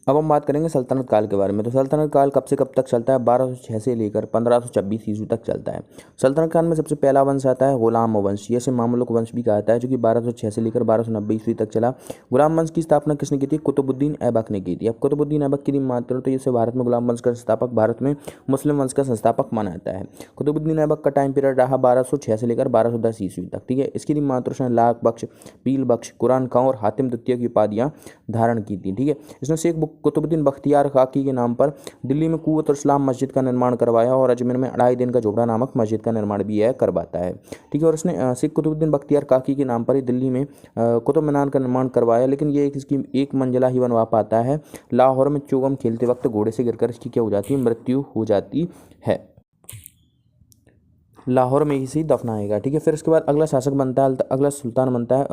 अब हम बात करेंगे सल्तनत काल के बारे में। तो सल्तनत काल कब से कब तक चलता है? 1206 से लेकर 1526 ईस्वी तक चलता है। सल्तनत काल में सबसे पहला वंश आता है गुलाम वंश, जिसे मामलुक वंश भी कहा जाता है, जो कि 1206 से लेकर 1290 ईस्वी तक चला। गुलाम वंश की स्थापना किसने की थी? कुतुबुद्दीन ऐबक ने की थी। अब कुतुबुद्दीन ऐबक की मानते हो तो इसे भारत में गुलाम वंश का संस्थापक, भारत में मुस्लिम वंश का संस्थापक माना जाता है। कुतुबुद्दीन ऐबक का टाइम पीरियड रहा 1206 से लेकर 1210 ईस्वी तक। ठीक है, इसकी मात्र उसने लाख बख्श, पील बख्श, कुरान खां और हातिम द्वितीय की उपाधियां धारण की थी। ठीक है, इसने शेख कुतुबुद्दीन बख्तियार खाकी के नाम पर दिल्ली में कुव्वत और इस्लाम मस्जिद का निर्माण करवाया और अजमेर में 2.5 दिन का झोपड़ा नामक मस्जिद का निर्माण भी यह करवाता है। ठीक है, और इसने शेख कुतुबुद्दीन बख्तियार काकी के नाम पर ही दिल्ली में कुतुब मीनार का निर्माण करवाया, लेकिन ये इसकी एक मंजिला ही बनवा पाता है। लाहौर में चोगम खेलते वक्त घोड़े से गिरकर इसकी क्या हो जाती है? मृत्यु हो जाती है। लाहौर में इसी दफनाएगा। ठीक है, फिर इसके बाद अगला शासक बनता है, अगला सुल्तान बनता है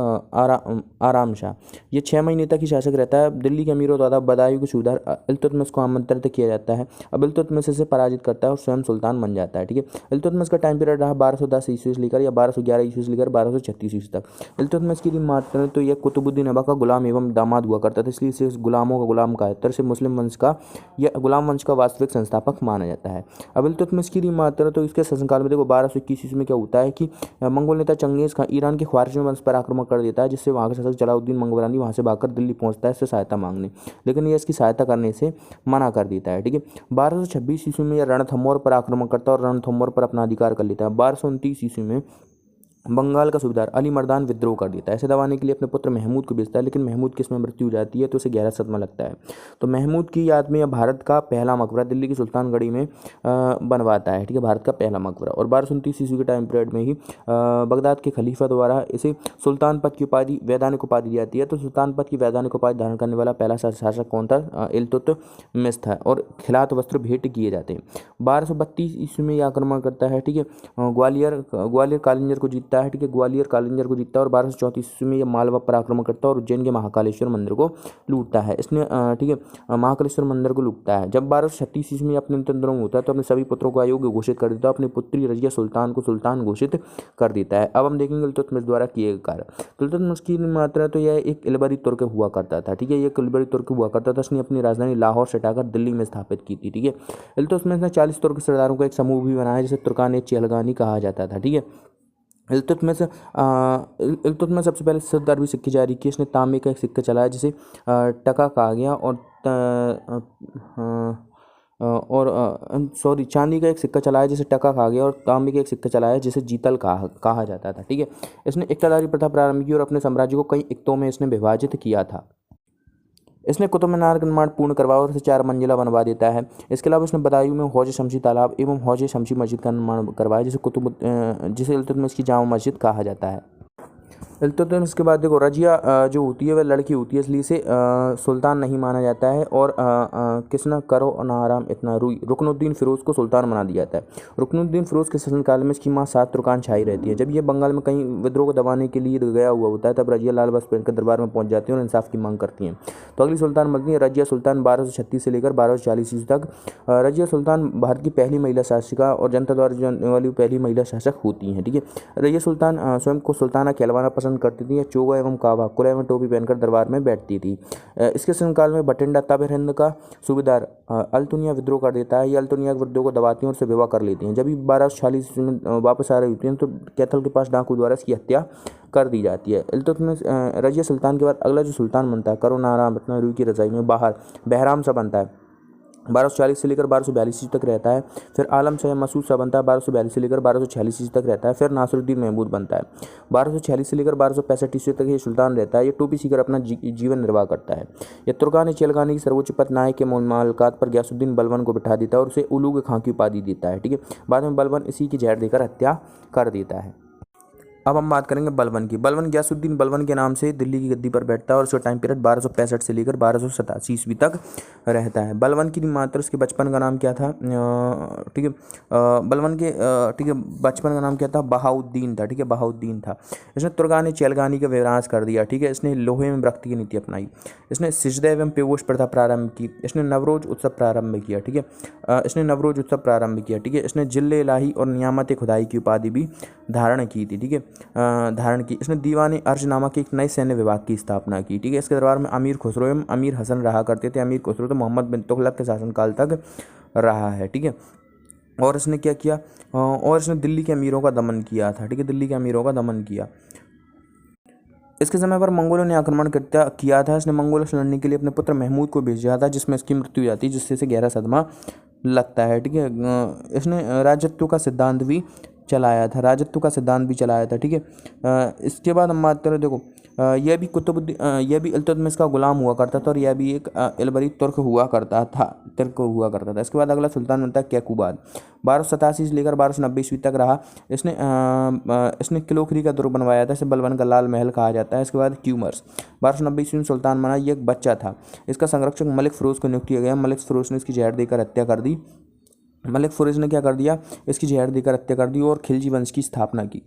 आराम शाह। ये 6 महीने तक ही शासक रहता है। दिल्ली के अमीरों द्वारा बदायूं के सूबेदार इल्तुतमिश को आमंत्रित किया जाता है। अब इल्तुतमिश इसे पराजित करता है और स्वयं सुल्तान बन जाता है। ठीक है, इल्तुतमिश का टाइम पीरियड रहा 1210 ईस्वी से लेकर या 1211 ईस्वी से लेकर 1236 ईस्वी तक। इल्तुतमिश की मात्र तो यह कुतुबुद्दीन ऐबक का गुलाम एवं दामाद हुआ करता था, इसलिए इसे गुलामों का गुलाम कहा जाता है। इसे मुस्लिम वंश का या गुलाम वंश का वास्तविक संस्थापक माना जाता है। अब इल्तुतमिश की मात्र तो इसके शासनकाल में देखो 1221 ईस्वी में क्या होता है कि मंगोल नेता चंगेज खान ईरान के ख्वारिज़मी वंश पर आक्रमण कर देता है, जिससे वहाँ के शासक जलालुद्दीन मंगोलानी वहाँ से भागकर दिल्ली पहुँचता है इससे सहायता मांगने, लेकिन यह इसकी सहायता करने से मना कर देता है। ठीक है, 1226 ईस्वी में यह रणथंभौर पर आक्रमण करता है और रणथंभौर पर अपना अधिकार कर लेता है। 1229 ईस्वी में बंगाल का सूबेदार अली मर्दान विद्रोह कर देता है। इसे दबाने के लिए अपने पुत्र महमूद को भेजता है, लेकिन महमूद की इसमें मृत्यु हो जाती है तो उसे गहरा सदमा लगता है। तो महमूद की याद में यह भारत का पहला मकबरा दिल्ली की सुल्तानगढ़ी में बनवाता है। ठीक है, भारत का पहला मकबरा। और 1229 ईस्वी के टाइम पीरियड में ही बगदाद के खलीफा द्वारा इसे सुल्तान पद की उपाधि, वैधानिक उपाधि दी जाती है। तो सुल्तान पद की वैधानिक उपाधि धारण करने वाला पहला शासक कौन था? इल्तुतमिश था, और खिलात वस्त्र भेंट किए जाते हैं। 1232 ईस्वी में यह आक्रमण करता है। ठीक है, ग्वालियर कालिंजर को जीतता है। ठीक है, ग्वालियर कालिंजर को जीतता है और 1234 ईस्वी में यह मालवा पर आक्रमण करता है और उज्जैन के महाकालेश्वर मंदिर को लूटता है। इसने ठीक है महाकालेश्वर मंदिर को लूटता है। जब 1236 ईस्वी में अपने नियंत्रण में होता है तो अपने सभी पुत्रों को अयोग्य घोषित कर देता है, अपनी पुत्री रजिया सुल्तान को सुल्तान घोषित कर देता है। अब हम देखेंगे इल्तुतमिश द्वारा किए गए कार्य। इल्तुतमिश की मात्रा तो यह एक इलबरी तुर्क हुआ करता था। ठीक है, ये इलबरी तुर्क हुआ करता था। उसने अपनी राजधानी लाहौर से हटाकर दिल्ली में स्थापित की थी। ठीक है, इल्तुतमिश ने 40 तुर्क सरदारों का एक समूह भी बनाया जिसे तुर्कान चेहलगानी कहा जाता था। ठीक है, इल्तुतमिश सबसे पहले 10 अरबी सिक्के जारी किए। इसने तांबे का एक सिक्का चलाया जिसे टका कहा गया, और सॉरी चांदी का एक सिक्का चलाया जिसे टका कहा गया, और तांबे का एक सिक्का चलाया जिसे जीतल कहा जाता था। ठीक है, इसने इक्तादारी प्रथा प्रारंभ की और अपने साम्राज्य को कई इक्तों में इसने विभाजित किया था। इसने कुतुब मीनार का निर्माण पूर्ण करवाया और इसे 4 मंजिला बनवा देता है। इसके अलावा इसने बदायूं में हौज शमशी तालाब एवं हौज शमशी मस्जिद का निर्माण करवाया, जिसे इल्तुतमिश की जामा मस्जिद कहा जाता है। इल्तुतमिश के बाद देखो रजिया जो होती है वह लड़की होती है, इसलिए इसे सुल्तान नहीं माना जाता है। और किसना करो ना आराम इतना रुई, रुकनुद्दीन फिरोज को सुल्तान बना दिया जाता है। रुकनुद्दीन फिरोज के शासनकाल में इसकी माँ 7 तुर्कान छाई रहती है। जब ये बंगाल में कहीं विद्रोह को दबाने के लिए गया हुआ होता है तब रजिया लाल बस पहनकर दरबार में पहुंच जाती है और इंसाफ की मांग करती हैं। तो अगली सुल्तान बनती है रजिया सुल्तान 1236 से लेकर 1240 ईस्वी तक। रजिया सुल्तान भारत की पहली महिला शासिका और जनता द्वारा जानने वाली पहली महिला शासक होती हैं। ठीक है, रजिया सुल्तान स्वयं को सुल्ताना कहलवाना पसंद करती थी। चोगा एवं काबा कुला एवं टोपी पहनकर दरबार में बैठती थी। इसके शासनकाल में बठिंडा तब हिंद का सूबेदार अल्तुनिया विद्रोह कर देता है। ये अल्तुनिया के विद्रोह को दबाती हैं और उसे विवाह कर लेती हैं। जब 1240 में वापस आ रही होती हैं तो कैथल के पास डाकू द्वारा इसकी हत्या कर दी जाती है। इल्तुतमिश रजिया सुल्तान के बाद अगला जो सुल्तान बनता है करुणाराम रत्ना रूई की रजाई में बहराम सा बनता है। 1240 से लेकर 1242 ईस्वी तक रहता है। फिर आलम शाह मसूद शाह बनता है, 1242 से लेकर 1246 ईस्वी तक रहता है। फिर नासिरुद्दीन महमूद बनता है, 1246 से लेकर 1265 ईस्वी तक ये सुल्तान रहता है। ये टोपी सीकर अपना जीवन निर्वाह करता है। यह तुर्कान चेलगानी की सर्वोच्च पद नायक के मालकात पर गयासुद्दीन बलबन को बिठा देता है और उसे उलूग खां की उपाधि देता है। ठीक है, बाद में बलबन इसी की जहर देकर हत्या कर देता है। अब हम बात करेंगे बलबन की। बलबन गयासुद्दीन बलबन के नाम से दिल्ली की गद्दी पर बैठता है और उसका टाइम पीरियड 1265 से लेकर 1287 ईस्वी तक रहता है। बलबन की मात्र उसके बचपन का नाम क्या था? ठीक है, बलबन के ठीक है बचपन का नाम क्या था? बहाउद्दीन था। ठीक है, बहाउद्दीन था। इसने तुर्कान चेलगानी का विनाश कर दिया। ठीक है, इसने लोहे में विरक्ति की नीति अपनाई। इसने सिजदा एवं पेवोश प्रथा प्रारंभ की। इसने नवरोज उत्सव प्रारंभ किया। ठीक है, इसने नवरोज उत्सव प्रारंभ किया। ठीक है, इसने जिले इलाही और नियामत खुदाई की उपाधि भी धारण की थी। ठीक है, धारण की। इसने दीवान अर्ज नामक एक नए सैन्य विभाग की स्थापना की। ठीक है, इसके दरबार में अमीर खुसरो एवं अमीर हसन रहा करते थे। अमीर खुसरो तो मोहम्मद बिन तुगलक के शासनकाल तक रहा है। ठीक है, और इसने क्या किया, और इसने दिल्ली के अमीरों का दमन किया था। ठीक है, दिल्ली के अमीरों का दमन किया। इसके समय पर मंगोलों ने आक्रमण किया था। इसने मंगोलों से लड़ने के लिए अपने पुत्र महमूद को भेजा था, जिसमें इसकी मृत्यु हो जाती है, जिससे इसे गहरा सदमा लगता है। ठीक है, इसने राजत्व का सिद्धांत भी चलाया था, ठीक है। इसके बाद हम बात करें, देखो यह भी यह भी इल्तुतमिश का गुलाम हुआ करता था, और यह भी एक इलबरी तुर्क हुआ करता था। इसके बाद अगला सुल्तान बनता है कैकुबाद। 1287 से लेकर 1290 ईस्वी तक रहा। इसने किलोखरी का दुर्ग बनवाया था, इसे बलबन का लाल महल कहा जाता है। इसके बाद ट्यूमर्स 1290 ईस्वी में सुल्तान बना। ये एक बच्चा था। इसका संरक्षक मलिक फिरोज को नियुक्त किया गया। मलिक फिरोज ने इसकी जहर देकर हत्या कर दी। मलिक फिरोज ने क्या कर दिया, इसकी जहर देकर हत्या कर दी और खिलजी वंश की स्थापना की।